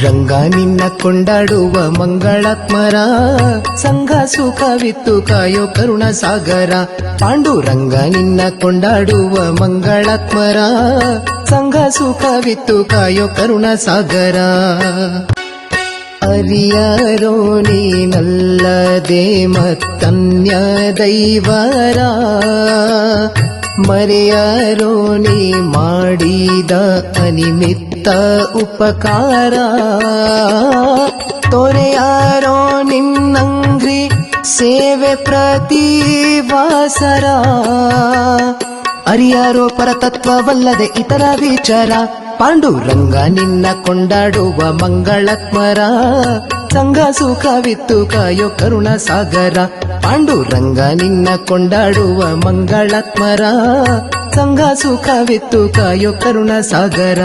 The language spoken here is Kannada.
ರಂಗ ನಿನ್ನ ಕೊಂಡಾಡುವ ಮಂಗಳಾತ್ಮರ, ಸಂಘ ಸುಖವಿತ್ತು ಕಾಯೋ ಕರುಣ ಸಾಗರ. ಪಾಂಡುರಂಗ ನಿನ್ನ ಕೊಂಡಾಡುವ ಮಂಗಳಾತ್ಮರ, ಸಂಘ ಸುಖವಿತ್ತು ಕಾಯೋ ಕರುಣ ಸಾಗರ. ಅರಿಯರೋ ನೀನಲ್ಲದೆ ಮತ್ತನ್ಯ ದೈವರ, ಮರೆಯರೋ ನೀ ಮಾಡಿದ ಅನಿಮಿತ್ತ ಉಪಕಾರ. ತೊರೆಯಾರೋ ನಿನ್ನಂಗ್ರಿ ಸೇವೆ ಪ್ರತಿ ವಾಸರ, ಅರಿಯಾರೋ ಪರತತ್ವವಲ್ಲದೆ ಇತರ ವಿಚಾರ. ಪಾಂಡುರಂಗ ನಿನ್ನ ಕೊಂಡಾಡುವ ಮಂಗಳಾತ್ಮರ, ಸಂಘ ಸುಖವಿತ್ತು ಕಾಯೋ ಕರುಣ ಸಾಗರ. ಪಾಂಡುರಂಗ ನಿನ್ನ ಕೊಂಡಾಡುವ ಮಂಗಳಾತ್ಮರ, ಸಂಘ ಸುಖವಿತ್ತು ಕಾಯೋ ಕರುಣ ಸಾಗರ.